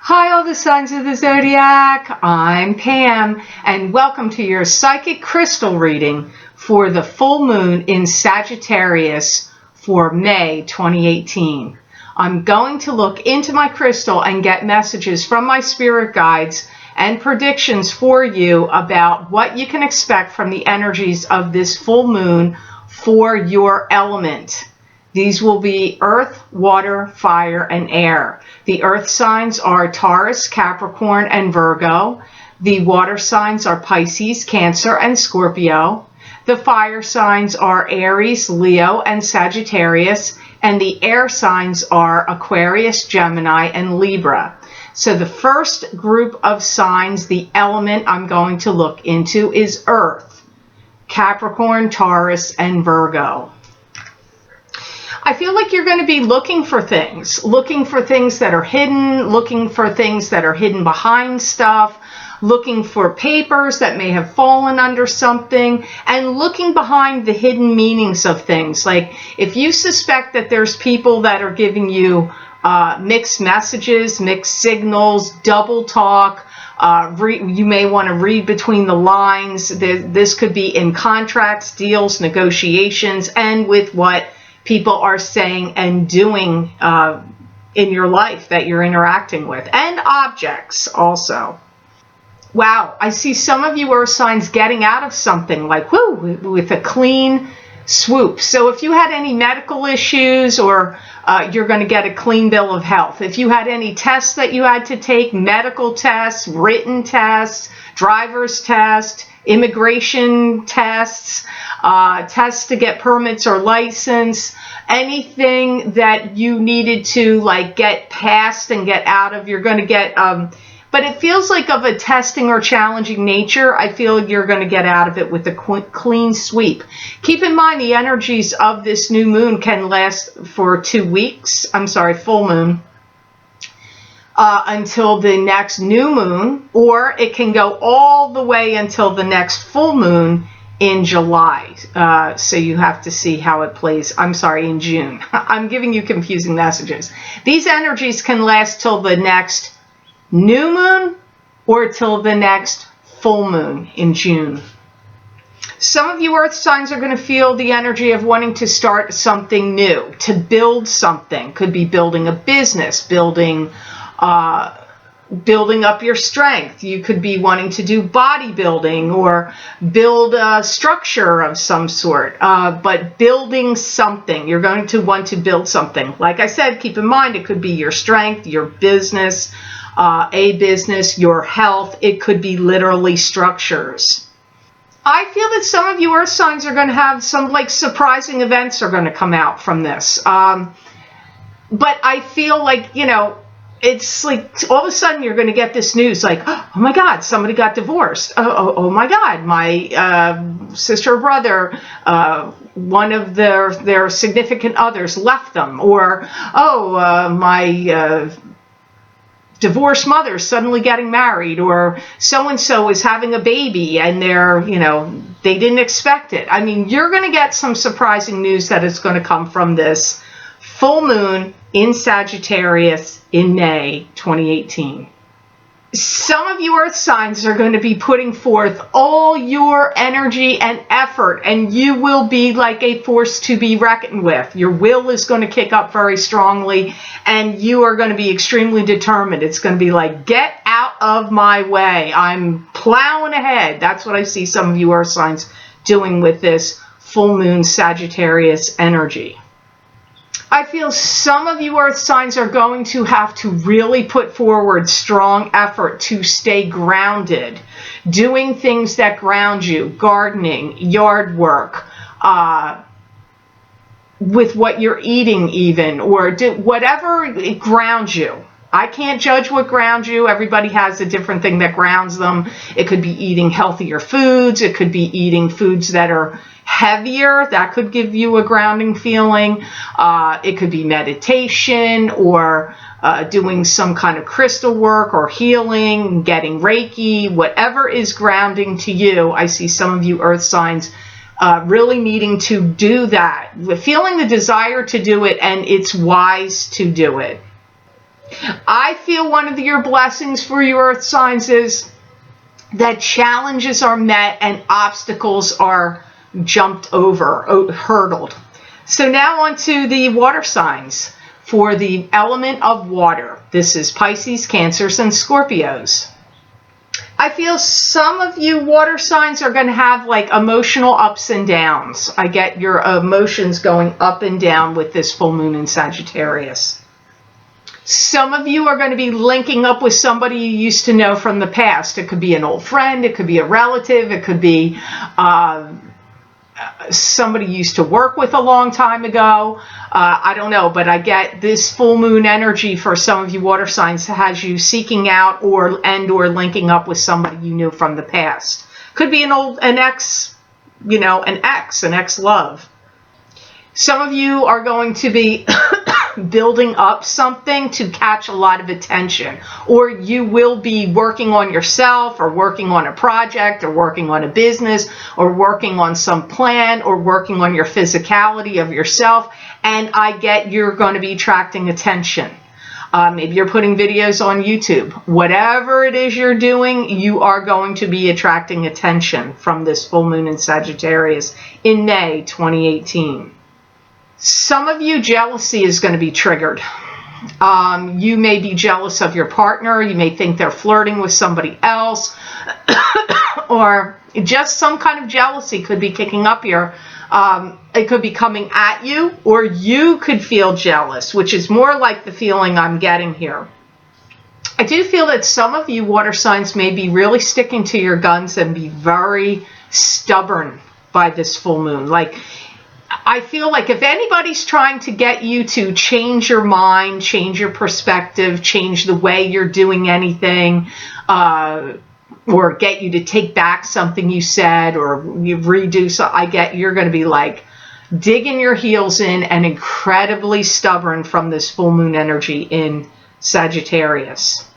Hi, all the signs of the zodiac. I'm Pam, and welcome to your psychic crystal reading for the full moon in Sagittarius for May 2018. I'm going to look into my crystal and get messages from my spirit guides and predictions for you about what you can expect from the energies of this full moon for your element. These will be earth, water, fire, and air. The earth signs are Taurus, Capricorn, and Virgo. The water signs are Pisces, Cancer, and Scorpio. The fire signs are Aries, Leo, and Sagittarius. And the air signs are Aquarius, Gemini, and Libra. So the first group of signs, the element I'm going to look into is earth, Capricorn, Taurus, and Virgo. I feel like you're going to be looking for things that are hidden, looking for things that are hidden behind stuff, looking for papers that may have fallen under something, and looking behind the hidden meanings of things. Like if you suspect that there's people that are giving you mixed messages, mixed signals, double talk, you may want to read between the lines. This could be in contracts, deals, negotiations, and with what people are saying and doing in your life that you're interacting with, and objects also. Wow, I see some of you earth signs getting out of something like, whoo, with a clean swoop. So if you had any medical issues, or you're going to get a clean bill of health. If you had any tests that you had to take, medical tests, written tests, driver's test, immigration tests, tests to get permits or license, anything that you needed to like get past and get out of, you're going to get, but it feels like of a testing or challenging nature. I feel you're going to get out of it with a clean sweep. Keep in mind the energies of this new moon can last for 2 weeks. I'm sorry, full moon. Until the next new moon, or it can go all the way until the next full moon in July. So you have to see how it plays. I'm sorry, in June. I'm giving you confusing messages. These energies can last till the next new moon or till the next full moon in June. Some of you earth signs are going to feel the energy of wanting to start something new, to build something. Could be building a business, building up your strength. You could be wanting to do bodybuilding or build a structure of some sort, but building something. You're going to want to build something. Like I said, keep in mind, it could be your strength, your business, your health. It could be literally structures. I feel that some of you earth signs are going to have some like surprising events are going to come out from this. But I feel like, it's like all of a sudden you're going to get this news like, oh my God, somebody got divorced. Oh my God, my sister or brother, one of their significant others left them. Or, my divorced mother suddenly getting married, or so-and-so is having a baby and they didn't expect it. I mean, you're going to get some surprising news that is going to come from this full moon in Sagittarius in May 2018. Some of you earth signs are going to be putting forth all your energy and effort, and you will be like a force to be reckoned with. Your will is going to kick up very strongly, and you are going to be extremely determined. It's going to be like, get out of my way. I'm plowing ahead. That's what I see some of you earth signs doing with this full moon Sagittarius energy. I feel some of you earth signs are going to have to really put forward strong effort to stay grounded, doing things that ground you, gardening, yard work, with what you're eating even, or whatever grounds you. I can't judge what grounds you. Everybody has a different thing that grounds them. It could be eating healthier foods. It could be eating foods that are heavier. That could give you a grounding feeling. It could be meditation, or doing some kind of crystal work or healing, getting Reiki, whatever is grounding to you. I see some of you earth signs really needing to do that, feeling the desire to do it, and it's wise to do it. I feel one of your blessings for your earth signs is that challenges are met and obstacles are jumped over, hurdled. So now on to the water signs for the element of water. This is Pisces, Cancers, and Scorpios. I feel some of you water signs are going to have like emotional ups and downs. I get your emotions going up and down with this full moon in Sagittarius. Some of you are going to be linking up with somebody you used to know from the past. It could be an old friend, it could be a relative, it could be somebody you used to work with a long time ago. I don't know, but I get this full moon energy for some of you water signs has you seeking out or linking up with somebody you knew from the past. Could be an ex love. Some of you are going to be building up something to catch a lot of attention, or you will be working on yourself or working on a project or working on a business or working on some plan or working on your physicality of yourself, and I get you're going to be attracting attention. Maybe you're putting videos on YouTube. Whatever it is you're doing, you are going to be attracting attention from this full moon in Sagittarius in May 2018. Some of you, jealousy is going to be triggered. You may be jealous of your partner. You may think they're flirting with somebody else. Or just some kind of jealousy could be kicking up here. It could be coming at you, or you could feel jealous, which is more like the feeling I'm getting here. I do feel that some of you water signs may be really sticking to your guns and be very stubborn by this full moon. Like, I feel like if anybody's trying to get you to change your mind, change your perspective, change the way you're doing anything, or get you to take back something you said, or you redo something, I get you're going to be like digging your heels in and incredibly stubborn from this full moon energy in Sagittarius.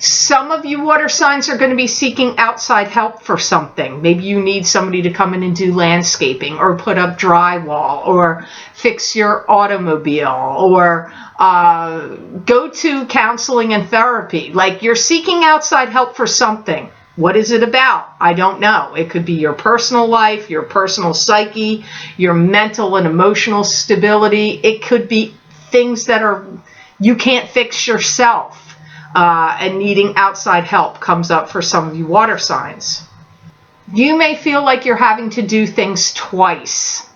Some of you water signs are going to be seeking outside help for something. Maybe you need somebody to come in and do landscaping or put up drywall or fix your automobile or go to counseling and therapy. Like, you're seeking outside help for something. What is it about? I don't know. It could be your personal life, your personal psyche, your mental and emotional stability. It could be things that you can't fix yourself. And needing outside help comes up for some of you water signs. You may feel like you're having to do things twice.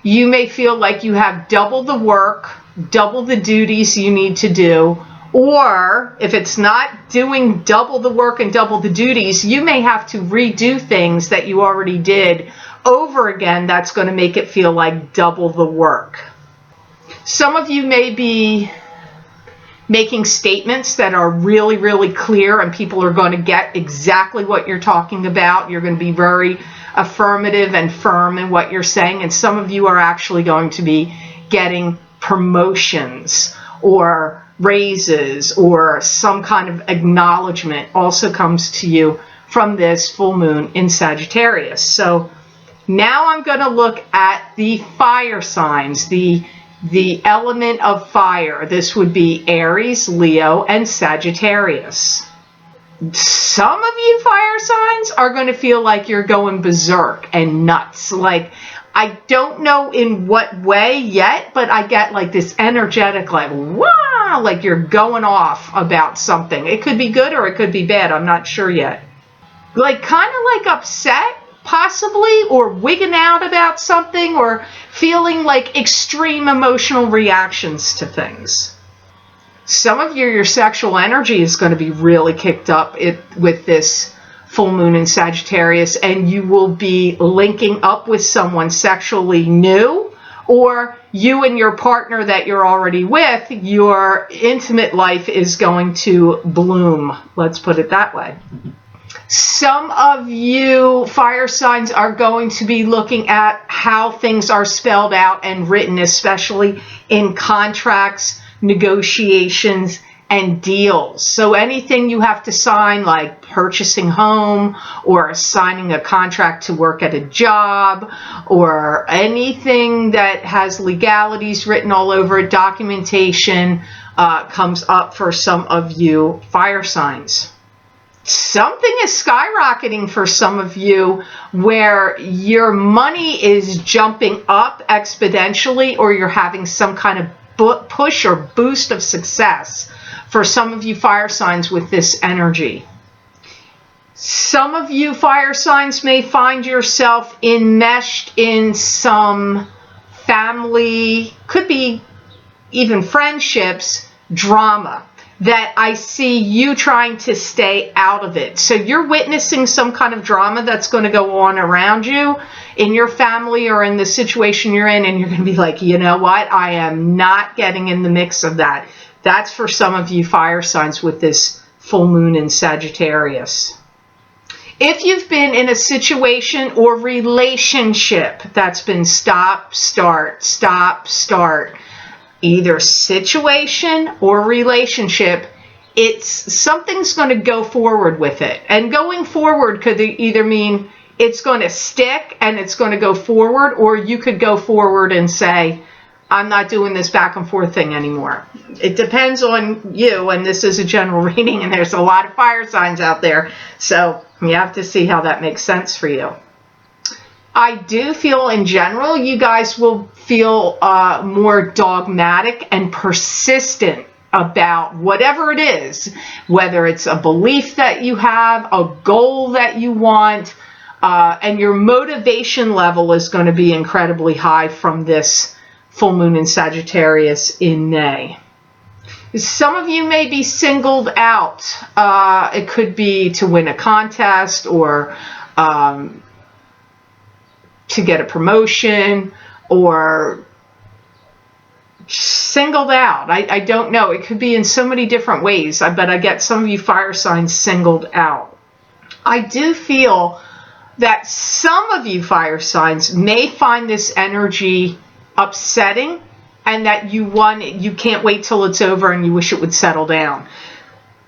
You may feel like you have double the work, double the duties you need to do, or if it's not doing double the work and double the duties, you may have to redo things that you already did over again. That's going to make it feel like double the work. Some of you may be making statements that are really, really clear and people are going to get exactly what you're talking about. You're going to be very affirmative and firm in what you're saying. And some of you are actually going to be getting promotions or raises or some kind of acknowledgement also comes to you from this full moon in Sagittarius. So now I'm going to look at the fire signs, the element of fire. This would be Aries, Leo, and Sagittarius. Some of you fire signs are going to feel like you're going berserk and nuts. Like, I don't know in what way yet, but I get like this energetic, like, wow, like you're going off about something. It could be good or it could be bad. I'm not sure yet. Like, kind of like upset, possibly, or wigging out about something, or feeling like extreme emotional reactions to things. Some of you, your sexual energy is going to be really kicked up with this full moon in Sagittarius, and you will be linking up with someone sexually new, or you and your partner that you're already with, your intimate life is going to bloom. Let's put it that way. Some of you fire signs are going to be looking at how things are spelled out and written, especially in contracts, negotiations, and deals. So anything you have to sign, like purchasing home or signing a contract to work at a job, or anything that has legalities written all over it, documentation, comes up for some of you fire signs. Something is skyrocketing for some of you where your money is jumping up exponentially, or you're having some kind of push or boost of success for some of you fire signs with this energy. Some of you fire signs may find yourself enmeshed in some family, could be even friendships, drama, that I see you trying to stay out of it. So you're witnessing some kind of drama that's going to go on around you in your family or in the situation you're in, and you're going to be like, you know what? I am not getting in the mix of that. That's for some of you fire signs with this full moon in Sagittarius. If you've been in a situation or relationship that's been stop, start, either situation or relationship, it's something's going to go forward with it. And going forward could either mean it's going to stick and it's going to go forward, or you could go forward and say, I'm not doing this back and forth thing anymore. It depends on you, and this is a general reading, and there's a lot of fire signs out there, so you have to see how that makes sense for you. I do feel in general you guys will feel more dogmatic and persistent about whatever it is, whether it's a belief that you have, a goal that you want, and your motivation level is going to be incredibly high from this full moon in Sagittarius in May. Some of you may be singled out. It could be to win a contest, or to get a promotion, or singled out. I don't know. It could be in so many different ways, but I get some of you fire signs singled out. I do feel that some of you fire signs may find this energy upsetting, and that you can't wait till it's over and you wish it would settle down.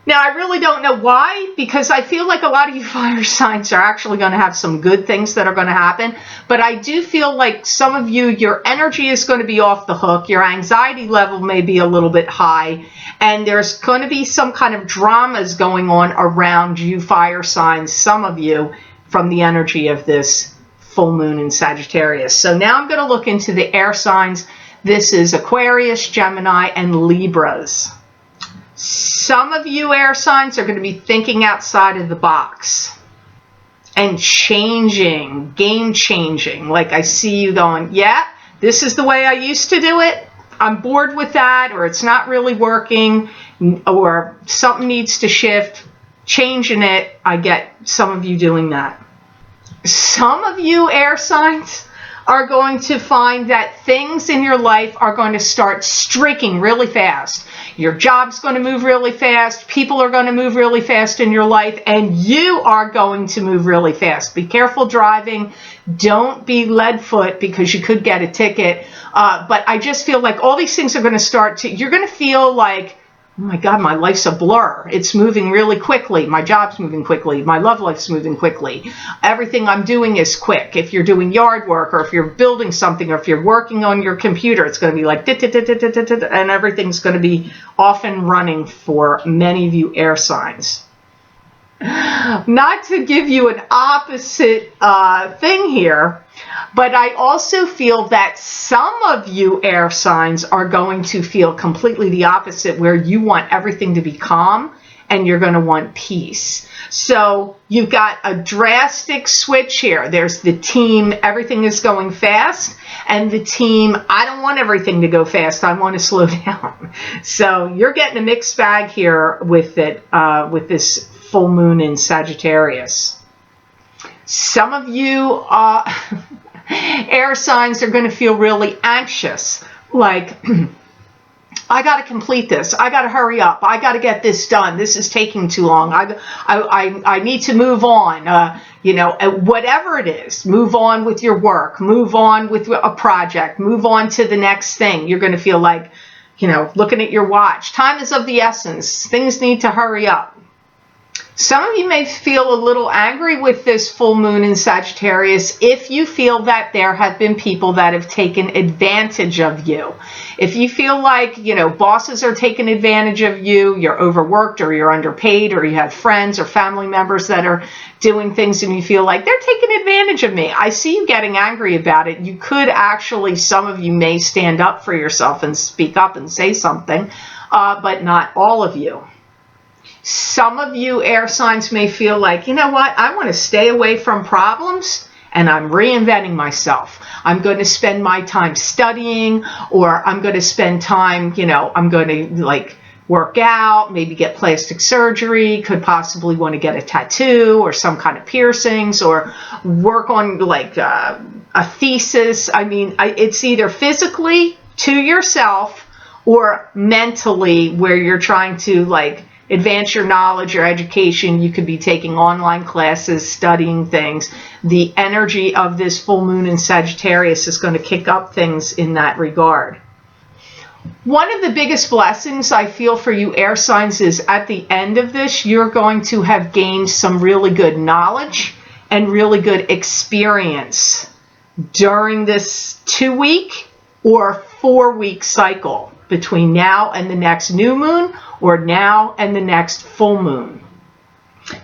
Now, I really don't know why, because I feel like a lot of you fire signs are actually going to have some good things that are going to happen. But I do feel like some of you, your energy is going to be off the hook. Your anxiety level may be a little bit high. And there's going to be some kind of dramas going on around you fire signs, some of you, from the energy of this full moon in Sagittarius. So now I'm going to look into the air signs. This is Aquarius, Gemini, and Libras. Some of you air signs are going to be thinking outside of the box and changing, game changing. Like I see you going, yeah, this is the way I used to do it. I'm bored with that, or it's not really working, or something needs to shift, changing it. I get some of you doing that. Some of you air signs are going to find that things in your life are going to start streaking really fast. Your job's going to move really fast. People are going to move really fast in your life, and you are going to move really fast. Be careful driving. Don't be lead foot, because you could get a ticket. But I just feel like all these things are going to start to, you're going to feel like, oh my God, my life's a blur. It's moving really quickly. My job's moving quickly. My love life's moving quickly. Everything I'm doing is quick. If you're doing yard work, or if you're building something, or if you're working on your computer, it's going to be like, and everything's going to be off and running for many of you air signs. Not to give you an opposite thing here, but I also feel that some of you air signs are going to feel completely the opposite, where you want everything to be calm and you're going to want peace. So you've got a drastic switch here. There's the team, everything is going fast, and the team, I don't want everything to go fast. I want to slow down. So you're getting a mixed bag here with it, with this full moon in Sagittarius. Some of you air signs are going to feel really anxious, like, I got to complete this. I got to hurry up. I got to get this done. This is taking too long. I need to move on. You know, whatever it is, move on with your work, move on with a project, move on to the next thing. You're going to feel like, you know, looking at your watch. Time is of the essence. Things need to hurry up. Some of you may feel a little angry with this full moon in Sagittarius if you feel that there have been people that have taken advantage of you. If you feel like, bosses are taking advantage of you, you're overworked or you're underpaid, or you have friends or family members that are doing things and you feel like they're taking advantage of me, I see you getting angry about it. You could actually, some of you may stand up for yourself and speak up and say something, but not all of you. Some of you air signs may feel like, you know what, I want to stay away from problems and I'm reinventing myself. I'm going to spend my time studying, or I'm going to spend time, I'm going to work out, maybe get plastic surgery, could possibly want to get a tattoo or some kind of piercings, or work on a thesis. I mean, it's either physically to yourself or mentally where you're trying to advance your knowledge, your education. You could be taking online classes, studying things. The energy of this full moon in Sagittarius is going to kick up things in that regard. One of the biggest blessings I feel for you air signs is at the end of this, you're going to have gained some really good knowledge and really good experience during this 2-week or 4-week cycle between now and the next new moon, or now and the next full moon.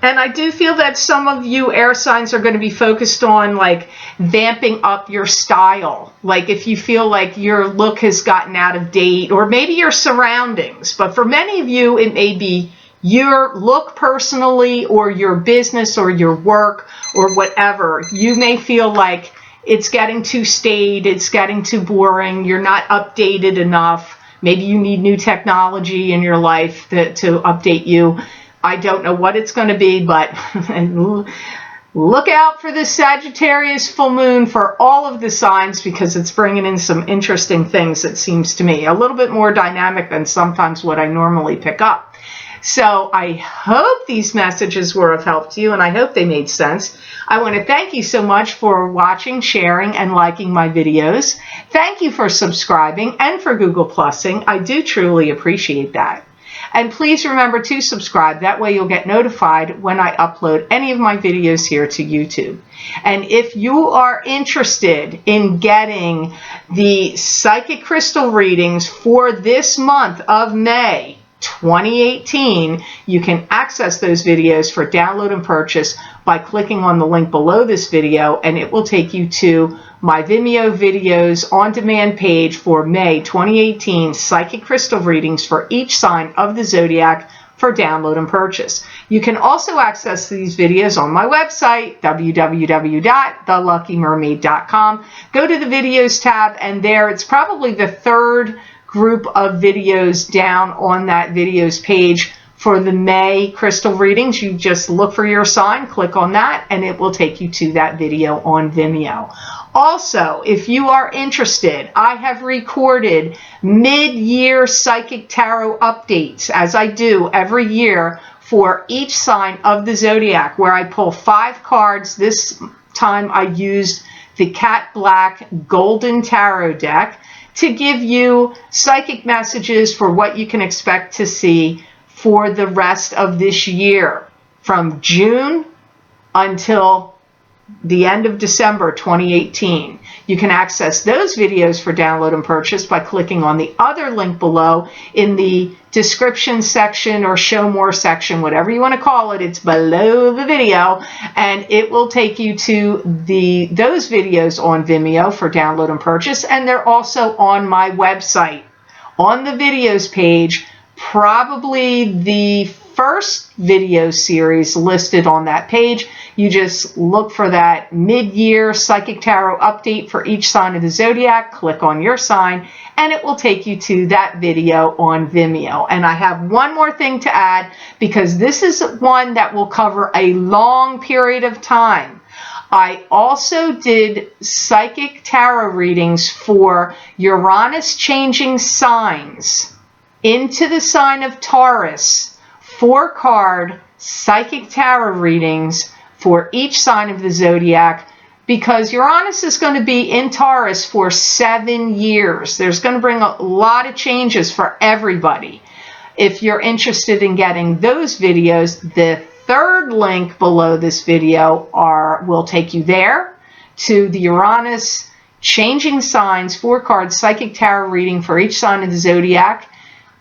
And I do feel that some of you air signs are going to be focused on vamping up your style. If you feel like your look has gotten out of date, or maybe your surroundings. But for many of you, it may be your look personally, or your business, or your work, or whatever. You may feel like it's getting too staid, it's getting too boring, you're not updated enough. Maybe you need new technology in your life to update you. I don't know what it's going to be, but look out for this Sagittarius full moon for all of the signs, because it's bringing in some interesting things, it seems to me. A little bit more dynamic than sometimes what I normally pick up. So I hope these messages were of help to you, and I hope they made sense. I want to thank you so much for watching, sharing, and liking my videos. Thank you for subscribing and for Google Plusing. I do truly appreciate that. And please remember to subscribe. That way you'll get notified when I upload any of my videos here to YouTube. And if you are interested in getting the psychic crystal readings for this month of May 2018, you can access those videos for download and purchase by clicking on the link below this video, and it will take you to my Vimeo videos on demand page for May 2018 psychic crystal readings for each sign of the zodiac for download and purchase. You can also access these videos on my website, www.theluckymermaid.com. Go to the videos tab, and there it's probably the third group of videos down on that videos page for the May crystal readings. You just look for your sign, click on that, and it will take you to that video on Vimeo. Also, if you are interested, I have recorded mid-year psychic tarot updates, as I do every year for each sign of the zodiac, where I pull 5 cards. This time I used the Cat Black Golden Tarot deck to give you psychic messages for what you can expect to see for the rest of this year, from June until the end of December 2018. You can access those videos for download and purchase by clicking on the other link below in the description section or show more section, whatever you want to call it. It's below the video, and it will take you to those videos on Vimeo for download and purchase, and they're also on my website. On the videos page, probably the first video series listed on that page. You just look for that mid-year psychic tarot update for each sign of the zodiac, click on your sign, and it will take you to that video on Vimeo. And I have one more thing to add, because this is one that will cover a long period of time. I also did psychic tarot readings for Uranus changing signs into the sign of Taurus, 4-card psychic tarot readings for each sign of the zodiac, because Uranus is going to be in Taurus for 7 years. There's going to bring a lot of changes for everybody. If you're interested in getting those videos, the third link below this video will take you there to the Uranus Changing Signs 4-card psychic tarot reading for each sign of the zodiac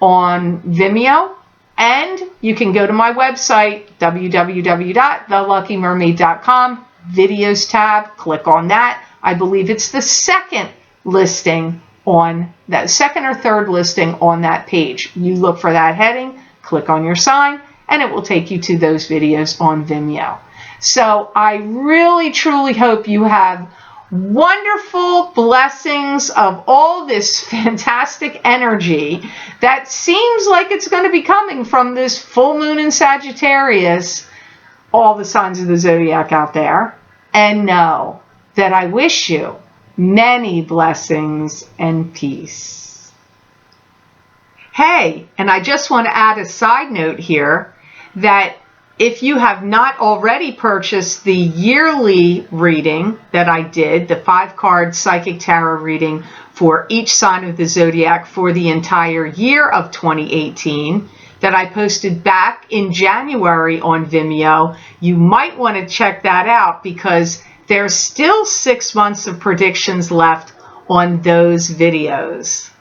on Vimeo. And you can go to my website, www.theluckymermaid.com, videos tab, click on that. I believe it's the second listing on that, second or third listing on that page. You look for that heading, click on your sign, and it will take you to those videos on Vimeo. So I really, truly hope you have wonderful blessings of all this fantastic energy that seems like it's going to be coming from this full moon in Sagittarius, all the signs of the zodiac out there. And know that I wish you many blessings and peace. Hey, and I just want to add a side note here that if you have not already purchased the yearly reading that I did, the 5-card psychic tarot reading for each sign of the zodiac for the entire year of 2018, that I posted back in January on Vimeo, you might want to check that out because there's still 6 months of predictions left on those videos.